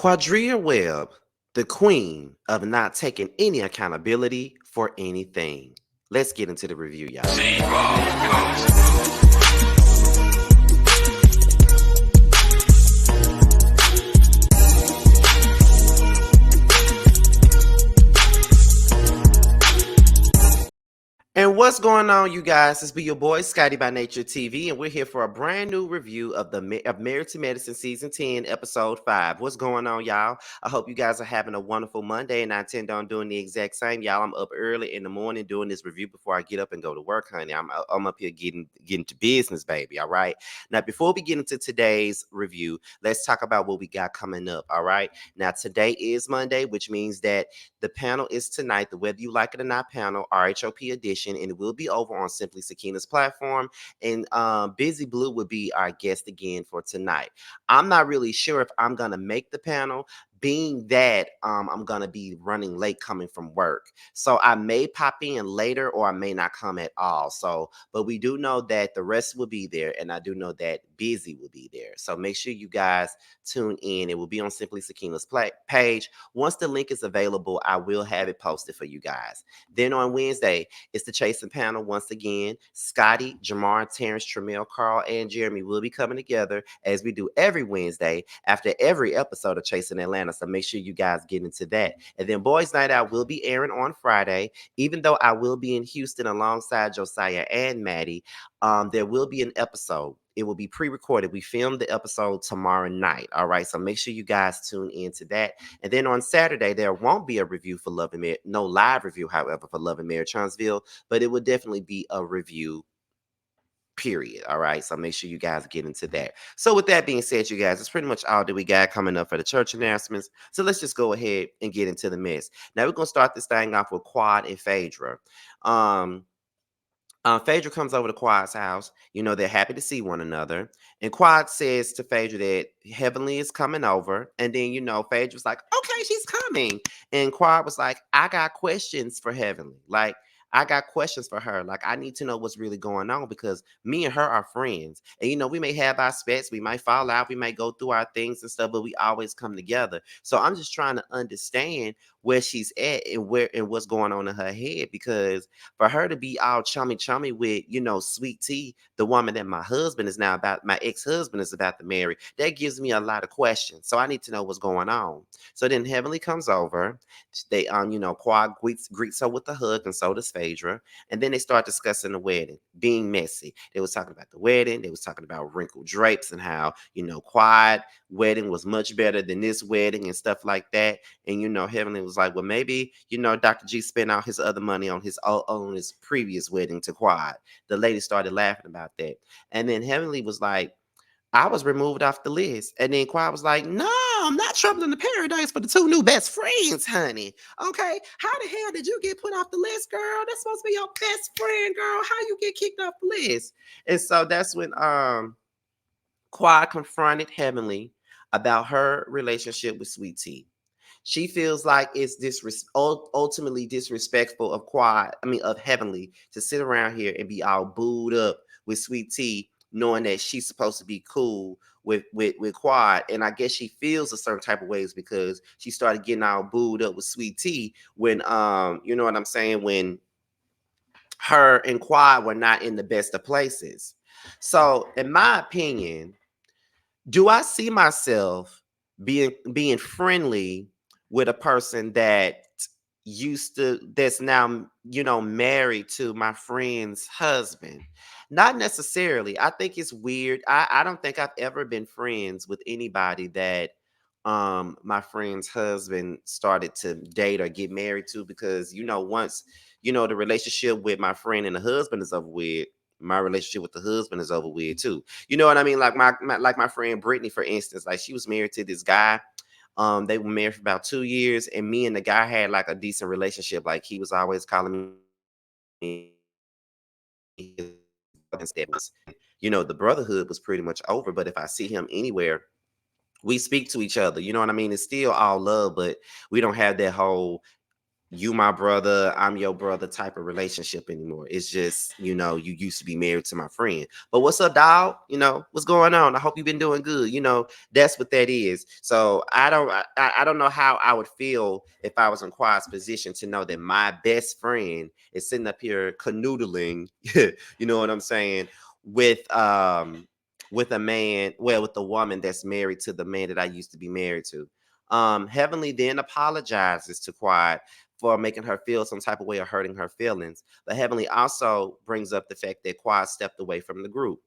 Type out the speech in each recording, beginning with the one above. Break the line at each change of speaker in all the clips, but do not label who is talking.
Quadria Webb, the queen of not taking any accountability for anything. Let's get into the review, y'all. And what's going on, you guys? It's be your boy Scotty by Nature TV, and we're here for a brand new review of Married to Medicine Season 10, Episode 5. What's going on, y'all? I hope you guys are having a wonderful Monday, and I intend on doing the exact same. Y'all, I'm up early in the morning doing this review before I get up and go to work, honey. I'm up here getting to business, baby, all right? Now, before we get into today's review, let's talk about what we got coming up, all right? Now, today is Monday, which means that the panel is tonight, the Whether You Like It or Not panel, RHOP edition, and it will be over on Simply Sakina's platform. And Busy Blue will be our guest again for tonight. I'm not really sure if I'm going to make the panel, being that I'm going to be running late coming from work. So I may pop in later or I may not come at all. So, but we do know that the rest will be there, and I do know that Busy will be there. So make sure you guys tune in. It will be on Simply Sakina's page. Once the link is available, I will have it posted for you guys. Then on Wednesday, it's the Chasing panel once again. Scotty, Jamar, Terrence, Tramel, Carl, and Jeremy will be coming together as we do every Wednesday after every episode of Chasing Atlanta. So make sure you guys get into that. And then Boys Night Out will be airing on Friday. Even though I will be in Houston alongside Josiah and Maddie, there will be an episode. It will be pre-recorded. We filmed the episode tomorrow night. All right. So make sure you guys tune into that. And then on Saturday, there won't be a review for Love and Marriage. No live review, however, for Love and Marriage Huntsville, but it will definitely be a review. Period. All right. So make sure you guys get into that. So with that being said, you guys, it's pretty much all that we got coming up for the church announcements. So let's just go ahead and get into the mess. Now we're gonna start this thing off with Quad and Phaedra. Phaedra comes over to Quad's house. You know, they're happy to see one another. And Quad says to Phaedra that Heavenly is coming over. And then, you know, Phaedra's like, okay, she's coming. And Quad was like, I got questions for Heavenly. Like, I got questions for her. Like, I need to know what's really going on because me and her are friends. And, you know, we may have our spats. We might fall out. We might go through our things and stuff, but we always come together. So I'm just trying to understand where she's at and what's going on in her head, because for her to be all chummy with, you know, Sweet Tea, the woman that my ex-husband is about to marry, that gives me a lot of questions. So I need to know what's going on. So then Heavenly comes over. They, you know, Quad greets her with a hug, and so does Phaedra. And then they start discussing the wedding, being messy. They was talking about the wedding. They was talking about wrinkled drapes and how, you know, Quad wedding was much better than this wedding and stuff like that. And, you know, Heavenly was like, well, maybe, you know, Dr. G spent all his other money on his previous wedding to Quad. The lady started laughing about that. And then Heavenly was like, I was removed off the list. And then Quad was like, no, I'm not troubling the paradise for the two new best friends, honey. Okay, how the hell did you get put off the list, girl? That's supposed to be your best friend, girl. How you get kicked off the list? And so that's when Quad confronted Heavenly about her relationship with Sweet Tea. She feels like it's ultimately disrespectful of of Heavenly to sit around here and be all booed up with Sweet Tea, knowing that she's supposed to be cool with Quad. And I guess she feels a certain type of ways because she started getting all booed up with Sweet Tea when you know what I'm saying, when her and Quad were not in the best of places. So in my opinion, do I see myself being friendly with a person that's now, you know, married to my friend's husband? Not necessarily. I think it's weird. I don't think I've ever been friends with anybody that my friend's husband started to date or get married to, because, you know, once, you know, the relationship with my friend and the husband is over with, my relationship with the husband is over with too. You know what I mean? Like my friend Brittany, for instance, like she was married to this guy. They were married for about 2 years, and me and the guy had like a decent relationship. Like he was always calling me his brother and stuff. You know, the brotherhood was pretty much over. But if I see him anywhere, we speak to each other. You know what I mean? It's still all love, but we don't have that whole you my brother, I'm your brother type of relationship anymore. It's just, you used to be married to my friend. But what's up, dog? What's going on? I hope you've been doing good. That's what that is. So I don't know how I would feel if I was in Quad's position to know that my best friend is sitting up here canoodling, you know what I'm saying, with a man, well, with the woman that's married to the man that I used to be married to. Heavenly then apologizes to Quad for making her feel some type of way or hurting her feelings. But Heavenly also brings up the fact that Quad stepped away from the group.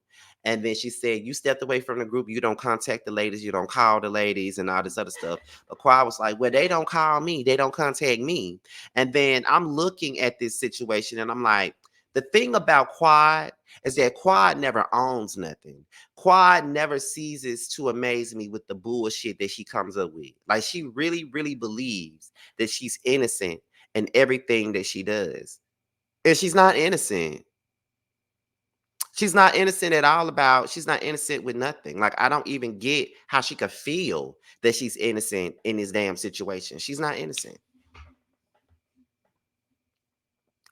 And then she said, you stepped away from the group. You don't contact the ladies. You don't call the ladies and all this other stuff. But Quad was like, well, they don't call me. They don't contact me. And then I'm looking at this situation and I'm like, the thing about Quad is that Quad never owns nothing. Quad never ceases to amaze me with the bullshit that she comes up with. Like, she really, really believes that she's innocent in everything that she does. And she's not innocent. She's not innocent at all she's not innocent with nothing. Like, I don't even get how she could feel that she's innocent in this damn situation. She's not innocent.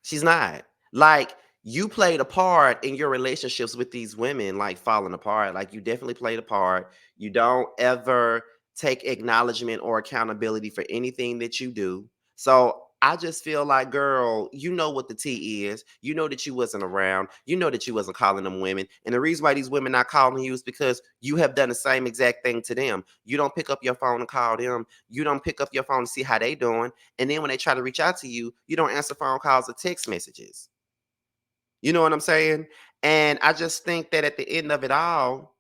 She's not. Like, you played a part in your relationships with these women, like falling apart. Like, you definitely played a part. You don't ever take acknowledgement or accountability for anything that you do. So I just feel like, girl, you know what the tea is. You know that you wasn't around. You know that you wasn't calling them women. And the reason why these women not calling you is because you have done the same exact thing to them. You don't pick up your phone and call them. You don't pick up your phone to see how they doing. And then when they try to reach out to you, you don't answer phone calls or text messages. You know what I'm saying? And I just think that at the end of it all,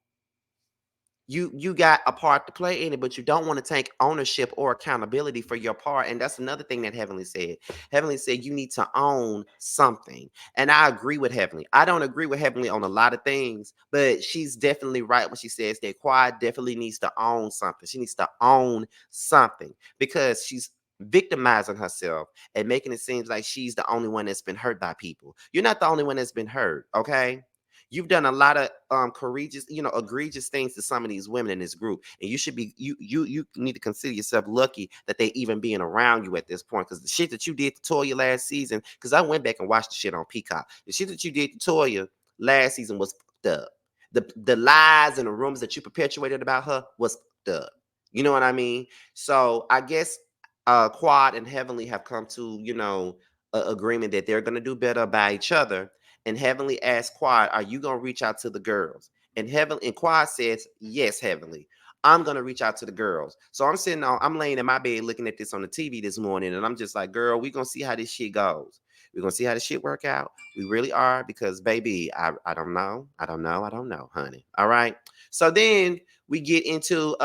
you got a part to play in it, but you don't want to take ownership or accountability for your part. And that's another thing that Heavenly said. Heavenly said you need to own something. And I agree with Heavenly. I don't agree with Heavenly on a lot of things, but she's definitely right when she says that Quad definitely needs to own something. She needs to own something because she's victimizing herself and making it seem like she's the only one that's been hurt by people. You're not the only one that's been hurt, okay? You've done a lot of courageous, egregious things to some of these women in this group, and you should be you need to consider yourself lucky that they even being around you at this point. Because the shit that you did to Toya last season, because I went back and watched the shit on Peacock. The shit that you did to Toya last season was fucked up. The lies and the rumors that you perpetuated about her was fucked up. You know what I mean? So I guess Quad and Heavenly have come to a agreement that they're gonna do better by each other. And Heavenly asked Quad, are you gonna reach out to the girls? And Quad says, yes, Heavenly. I'm gonna reach out to the girls. So I'm laying in my bed looking at this on the TV this morning, and I'm just like, girl, we're gonna see how this shit goes. We're gonna see how this shit work out. We really are, because baby, I don't know. I don't know, honey. All right. So then we get into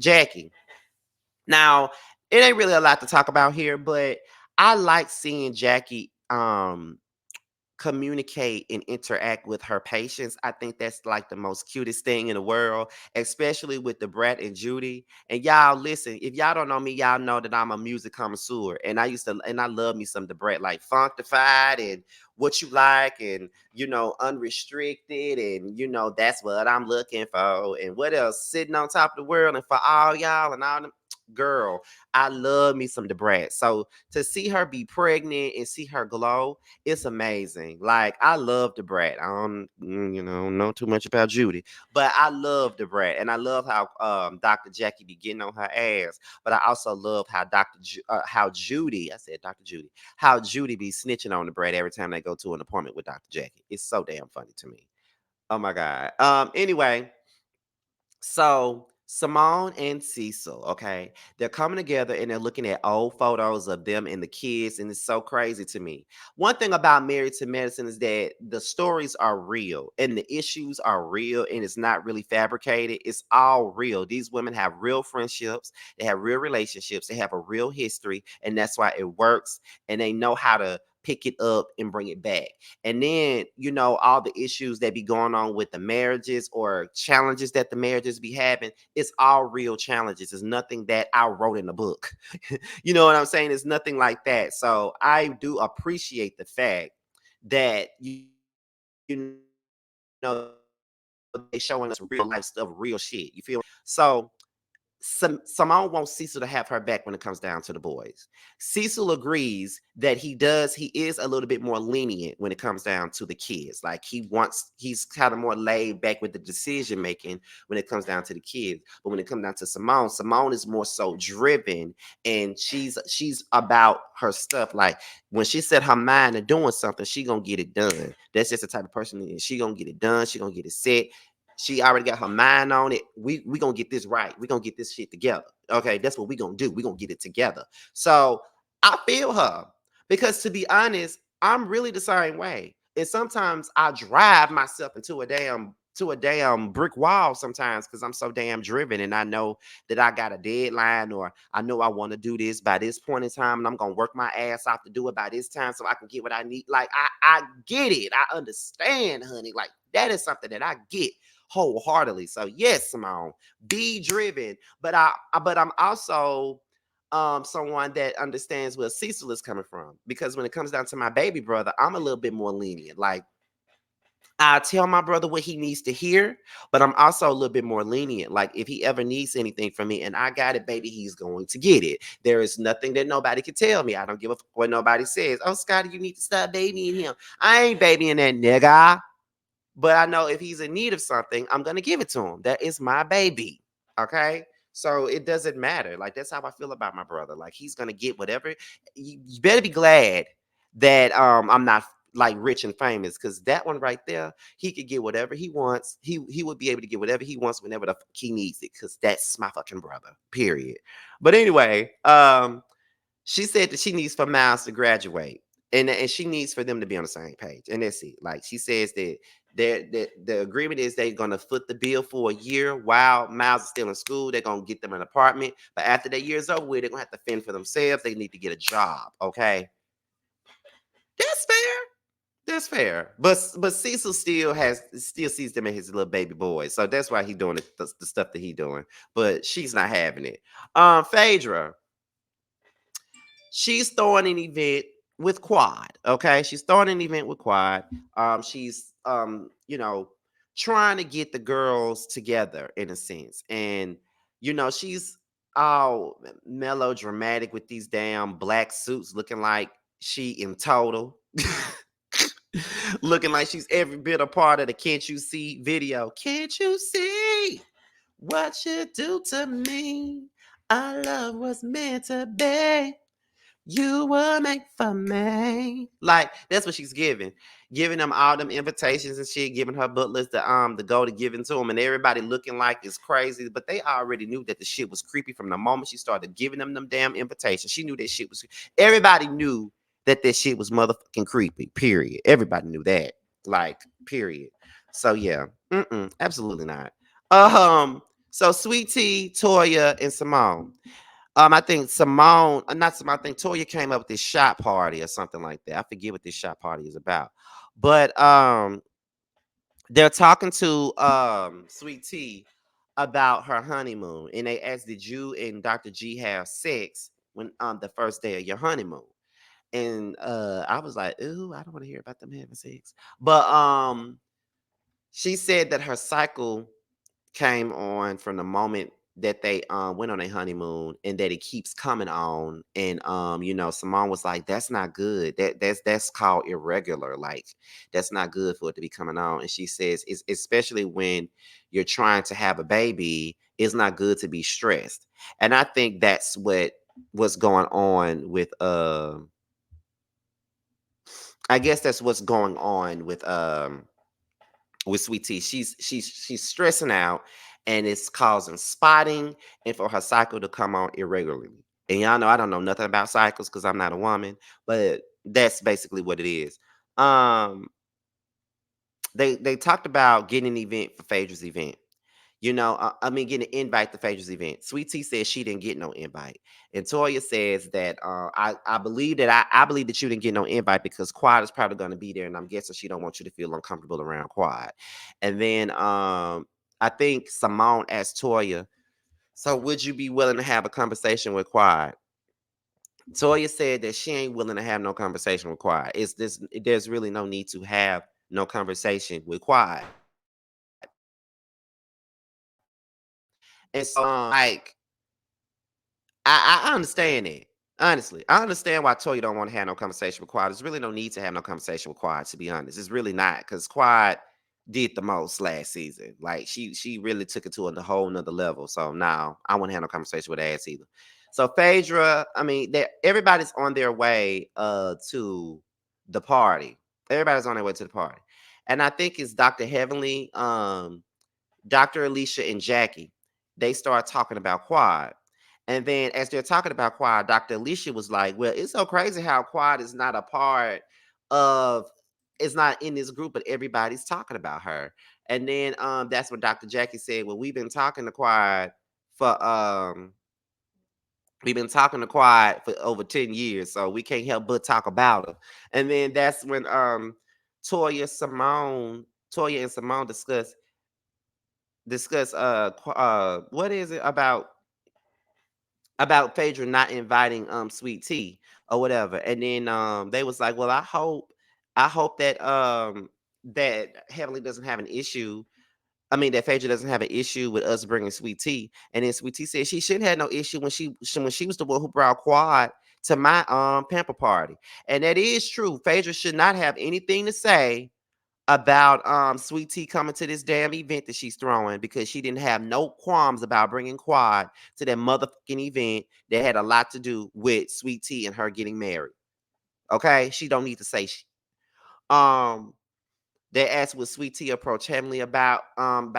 Jackie. Now, it ain't really a lot to talk about here, but I like seeing Jackie communicate and interact with her patients. I think that's like the most cutest thing in the world, especially with the Brat and Judy. And y'all listen, if y'all don't know me, y'all know that I'm a music connoisseur. And I love me some Brat, like Funkified and What You Like, and Unrestricted, and that's what I'm looking for. And what else? Sitting on Top of the World, and For All Y'all, and all them. Girl, I love me some Brat. So to see her be pregnant and see her glow, it's amazing. Like, I love the Brat. I don't, know too much about Judy, but I love the Brat, and I love how Dr. Jackie be getting on her ass. But I also love how how Judy, I said Dr. Judy, how Judy be snitching on the Brat every time they go to an appointment with Dr. Jackie. It's so damn funny to me. Oh my god. Anyway, so Simone and Cecil, okay, they're coming together and they're looking at old photos of them and the kids, and it's so crazy to me. One thing about Married to Medicine is that the stories are real and the issues are real, and it's not really fabricated. It's all real. These women have real friendships, they have real relationships, they have a real history, and that's why it works. And they know how to pick it up and bring it back. And then, all the issues that be going on with the marriages or challenges that the marriages be having, it's all real challenges. It's nothing that I wrote in the book. You know what I'm saying? It's nothing like that. So I do appreciate the fact that, they showing us real life stuff, real shit. You feel me? So Simone wants Cecil to have her back when it comes down to the boys. Cecil agrees that he is a little bit more lenient when it comes down to the kids. Like he's kind of more laid back with the decision making when it comes down to the kids. But when it comes down to Simone, Simone is more so driven, and she's about her stuff. Like when she set her mind to doing something, she gonna get it done. That's just the type of person that is. She gonna get it done. She gonna get it set. She already got her mind on it. We gonna get this right. We gonna get this shit together. Okay, that's what we gonna do. We gonna get it together. So I feel her because to be honest, I'm really the same way. And sometimes I drive myself into a damn brick wall sometimes because I'm so damn driven and I know that I got a deadline or I know I want to do this by this point in time and I'm gonna work my ass off to do it by this time so I can get what I need. Like I get it. I understand, honey. Like that is something that I get wholeheartedly. So yes, Simone, be driven. But I'm also someone that understands where Cecil is coming from. Because when it comes down to my baby brother, I'm a little bit more lenient. Like I tell my brother what he needs to hear, but I'm also a little bit more lenient. Like if he ever needs anything from me and I got it, baby, he's going to get it. There is nothing that nobody can tell me. I don't give a fuck what nobody says. Oh, Scotty, you need to stop babying him. I ain't babying that nigga. But I know if he's in need of something, I'm gonna give it to him. That is my baby. Okay. So it doesn't matter. Like that's how I feel about my brother. Like he's gonna get whatever. You better be glad that I'm not like rich and famous because that one right there, he could get whatever he wants. He would be able to get whatever he wants whenever the fuck he needs it because that's my fucking brother. Period. But anyway, she said that she needs for Miles to graduate, and she needs for them to be on the same page, and that's it. Like she says that the agreement is they're gonna foot the bill for a year while Miles is still in school. They're gonna get them an apartment, but after that year's over with, they're gonna have to fend for themselves. They need to get a job. Okay, that's fair. That's fair. But Cecil still sees them as his little baby boy, so that's why he doing the stuff that he doing. But she's not having it. Phaedra. She's throwing an event with Quad. Okay, she's throwing an event with Quad. She's trying to get the girls together in a sense, and she's all melodramatic with these damn black suits, looking like she in total. Looking like she's every bit a part of the Can't You See video. Can't you see what you do to me? Our love was meant to be. You were made for me. Like that's what she's giving them all them invitations and shit, giving her butlers the go to giving to them, and everybody looking like it's crazy. But they already knew that the shit was creepy from the moment she started giving them damn invitations. She knew that shit was. Everybody knew that this shit was motherfucking creepy. Period. Everybody knew that. Like period. So yeah, absolutely not. So Sweet Tea, Toya, and Simone. I think Simone, not Simone, I think Toya came up with this shot party or something like that. I forget what this shot party is about. But they're talking to Sweet Tea about her honeymoon. And they asked, did you and Dr. G have sex when the first day of your honeymoon? And I was like, ooh, I don't want to hear about them having sex. But she said that her cycle came on from the moment that they went on a honeymoon and that it keeps coming on. And Simone was like, that's not good. That's called irregular. Like that's not good for it to be coming on. And she says it's especially when you're trying to have a baby, it's not good to be stressed. And I think that's what was going on with I guess that's what's going on with Sweet Tea. She's stressing out and it's causing spotting and for her cycle to come on irregularly. And y'all know I don't know nothing about cycles because I'm not a woman, but that's basically what it is. Um, they talked about getting an event for Phaedra's event. I mean, getting an invite to Phaedra's event. Sweet Tea says she didn't get no invite, and Toya says that I believe that I believe that you didn't get no invite because Quad is probably going to be there, and I'm guessing she don't want you to feel uncomfortable around Quad. And then I think Simone asked Toya, so would you be willing to have a conversation with Quad? Toya said that she ain't willing to have no conversation with Quad. It's this. There's really no need to have no conversation with Quad. And so like I understand it. Honestly, I understand why Toya don't want to have no conversation with Quad. There's really no need to have no conversation with Quad, to be honest. It's really not, because Quad did the most last season. Like she really took it to a whole nother level. So now I won't have no conversation with ass either. So Phaedra, I mean, everybody's on their way to the party. Everybody's on their way to the party. And I think it's Dr. Heavenly, Dr. Alicia, and Jackie. They start talking about Quad. And then as they're talking about Quad, Dr. Alicia was like, well, it's so crazy how Quad is not a part of, is not in this group, but everybody's talking about her. And then that's what Dr. Jackie said. Well, for we've been talking to Quad for over 10 years, so we can't help but talk about her. And then that's when Toya Simone, Toya and Simone discuss what is it about Phaedra not inviting Sweet Tea or whatever. And then they was like, well, I hope that Heavenly doesn't have an issue. I mean, that Phaedra doesn't have an issue with us bringing Sweet Tea. And then Sweet Tea said she shouldn't have no issue when she was the one who brought Quad to my pamper party. And that is true. Phaedra should not have anything to say about Sweet Tea coming to this damn event that she's throwing, because she didn't have no qualms about bringing Quad to that motherfucking event that had a lot to do with Sweet Tea and her getting married. Okay, she don't need to say um they asked would Sweet Tea approach Heavenly about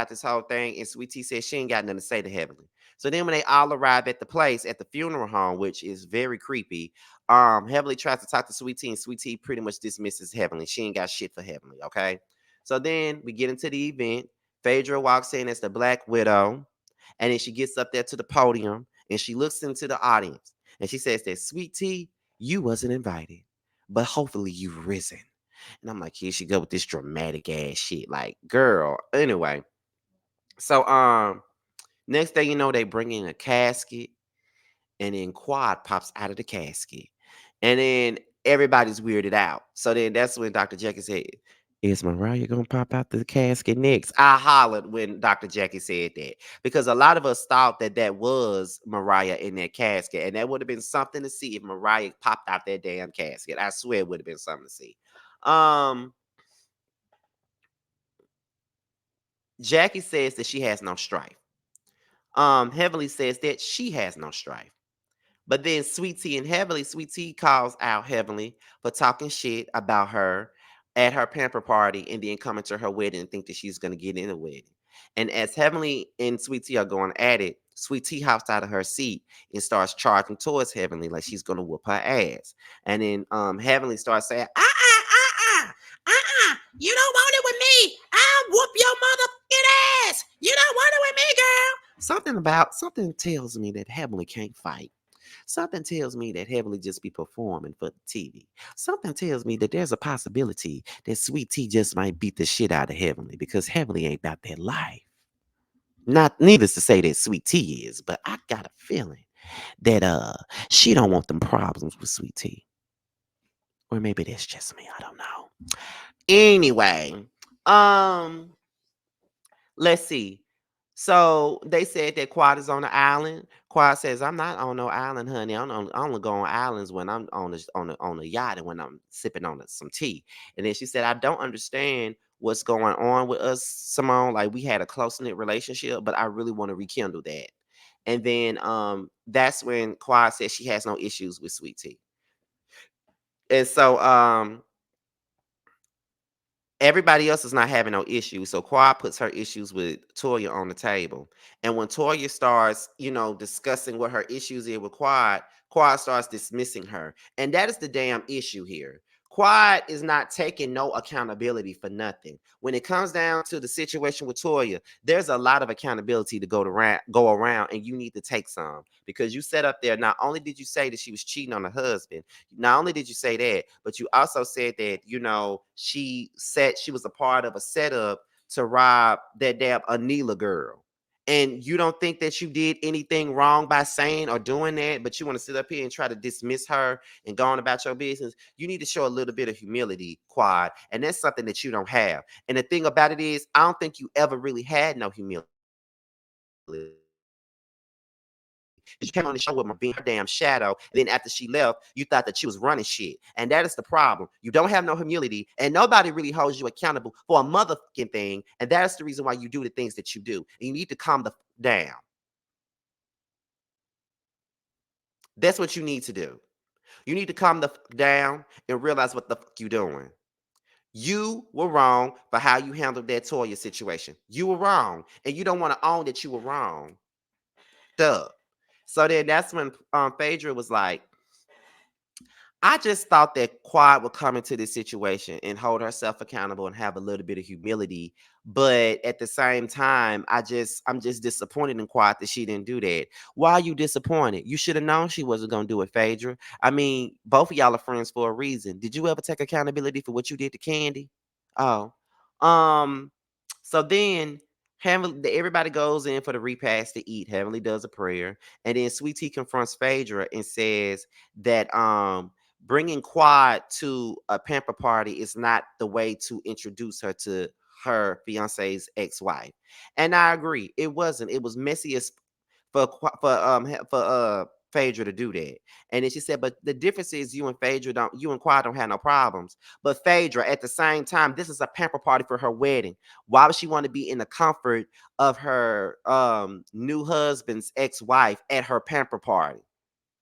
this whole thing, and Sweet Tea said she ain't got nothing to say to Heavenly. So then when they all arrive at the place at the funeral home, which is very creepy, Heavenly tries to talk to Sweet Tea, and Sweet Tea pretty much dismisses Heavenly. She ain't got shit for Heavenly, okay? So then we get into the event. Phaedra walks in as the Black Widow, and then she gets up there to the podium and she looks into the audience and she says that Sweet Tea, you wasn't invited, but hopefully you've risen. And I'm like, here she go with this dramatic ass shit. Like, girl. Anyway, so next thing you know, they bring in a casket, and then Quad pops out of the casket, and then everybody's weirded out. So then that's when Dr. Jackie said, "Is Mariah gonna pop out the casket next?" I hollered when Dr. Jackie said that, because a lot of us thought that that was Mariah in that casket, and that would have been something to see if Mariah popped out that damn casket. I swear it would have been something to see. Um, Jackie says that she has no strife. Heavenly says that she has no strife. But then Sweet Tea and Heavenly, Sweet Tea calls out Heavenly for talking shit about her at her pamper party and then coming to her wedding and think that she's gonna get in the wedding. And as Heavenly and Sweet Tea are going at it, Sweet Tea hops out of her seat and starts charging towards Heavenly like she's gonna whoop her ass. And then Heavenly starts saying, you don't want it with me. I'll whoop your motherfucking ass. You don't want it with me, girl. Something tells me that Heavenly can't fight. Something tells me that Heavenly just be performing for the TV. Something tells me that there's a possibility that Sweet Tea just might beat the shit out of Heavenly, because Heavenly ain't about that life. Not needless to say that Sweet Tea is, but I got a feeling that she don't want them problems with Sweet Tea. Or maybe that's just me. I don't know. Anyway, um, let's see. So they said that Quad is on the island. Quad says, "I'm not on no island, honey. I only go on islands when I'm on a yacht and when I'm sipping on some tea." And then she said, "I don't understand what's going on with us, Simone. Like, we had a close knit relationship, but I really want to rekindle that." And then that's when Quad said she has no issues with Sweet Tea. And so everybody else is not having no issues. So Quad puts her issues with Toya on the table. And when Toya starts, discussing what her issues is with Quad, Quad starts dismissing her. And that is the damn issue here. Quad is not taking no accountability for nothing. When it comes down to the situation with Toya, there's a lot of accountability to go around, and you need to take some, because you set up there. Not only did you say that she was cheating on her husband, not only did you say that, but you also said that, she said she was a part of a setup to rob that damn Anila girl. And you don't think that you did anything wrong by saying or doing that, but you want to sit up here and try to dismiss her and go on about your business. You need to show a little bit of humility, Quad. And that's something that you don't have. And the thing about it is, I don't think you ever really had no humility. Because you came on the show with her being her damn shadow. And then after she left, you thought that she was running shit. And that is the problem. You don't have no humility, and nobody really holds you accountable for a motherfucking thing. And that's the reason why you do the things that you do. And you need to calm the down. That's what you need to do. You need to calm the down and realize what the fuck you doing. You were wrong for how you handled that Toya situation. You were wrong, and you don't want to own that you were wrong. Duh. So then that's when Phaedra was like, I just thought that Quad would come into this situation and hold herself accountable and have a little bit of humility. But at the same time, I'm just disappointed in Quad that she didn't do that. Why are you disappointed? You should have known she wasn't gonna do it, Phaedra. I mean, both of y'all are friends for a reason. Did you ever take accountability for what you did to Candy? Oh. Um, so then everybody goes in for the repast to eat. Heavenly does a prayer, and then Sweet Tea confronts Phaedra and says that bringing Quad to a pamper party is not the way to introduce her to her fiance's ex-wife. And I agree, it wasn't. It was messy as for Phaedra to do that. And then she said, but the difference is you and Quad don't have no problems. But Phaedra, at the same time, this is a pamper party for her wedding. Why would she want to be in the comfort of her new husband's ex-wife at her pamper party?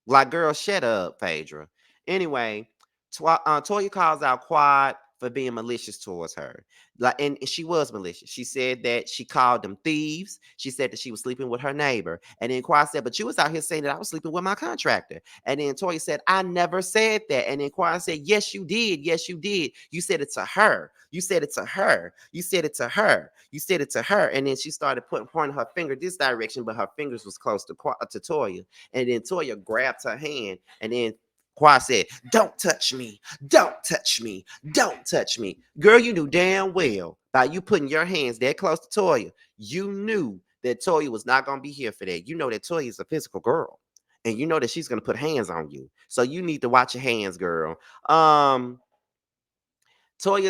Like, girl, shut up, Phaedra. Anyway, Toya calls out Quad for being malicious towards her. Like, and she was malicious. She said that she called them thieves. She said that she was sleeping with her neighbor. And then Quad said, but you was out here saying that I was sleeping with my contractor. And then Toya said, I never said that. And then Quad said, yes, you did. Yes, you did. You said it to her. You said it to her. You said it to her. You said it to her. And then she started pointing her finger this direction, but her fingers was close to Toya. And then Toya grabbed her hand, and then Quad said, don't touch me. Don't touch me. Don't touch me. Girl, you knew damn well by you putting your hands that close to Toya, you knew that Toya was not going to be here for that. You know that Toya is a physical girl. And you know that she's going to put hands on you. So you need to watch your hands, girl. Toya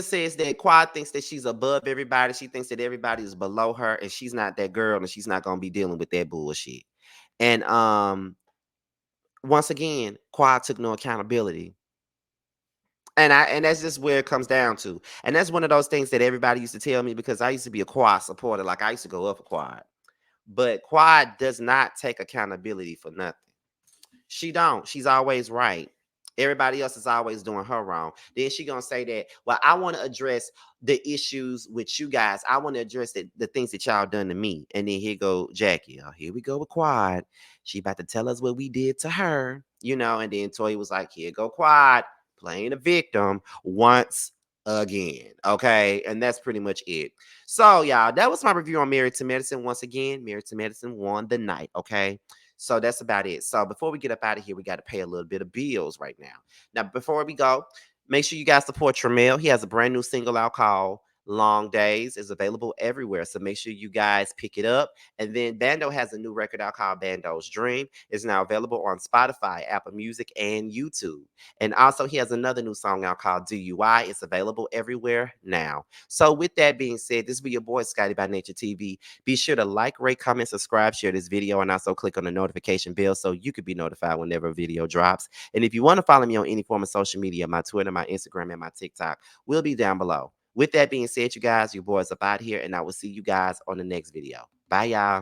says that Quad thinks that she's above everybody. She thinks that everybody is below her, and she's not that girl, and she's not going to be dealing with that bullshit. And once again, Quad took no accountability. And that's just where it comes down to. And that's one of those things that everybody used to tell me, because I used to be a Quad supporter. Like, I used to go up for Quad. But Quad does not take accountability for nothing. She don't. She's always right. Everybody else is always doing her wrong. Then she gonna say that, well, I want to address the issues with you guys. I want to address the things that y'all done to me. And then here go Jackie. Oh, here we go with Quad. She about to tell us what we did to her, you know. And then Toya was like, here go Quad, playing a victim once again. Okay. And that's pretty much it. So, y'all, that was my review on Married to Medicine. Once again, Married to Medicine won the night. Okay. So that's about it. So before we get up out of here, we got to pay a little bit of bills right now. Now, before we go, make sure you guys support Tramel. He has a brand new single out called Long Days. Is available everywhere. So make sure you guys pick it up. And then Bando has a new record out called Bando's Dream. It's now available on Spotify, Apple Music, and YouTube. And also he has another new song out called DUI. It's available everywhere now. So with that being said, this be your boy Scotty by Nature TV. Be sure to like, rate, comment, subscribe, share this video, and also click on the notification bell so you could be notified whenever a video drops. And if you want to follow me on any form of social media, my Twitter, my Instagram, and my TikTok will be down below. With that being said, you guys, your boys up out here, and I will see you guys on the next video. Bye, y'all.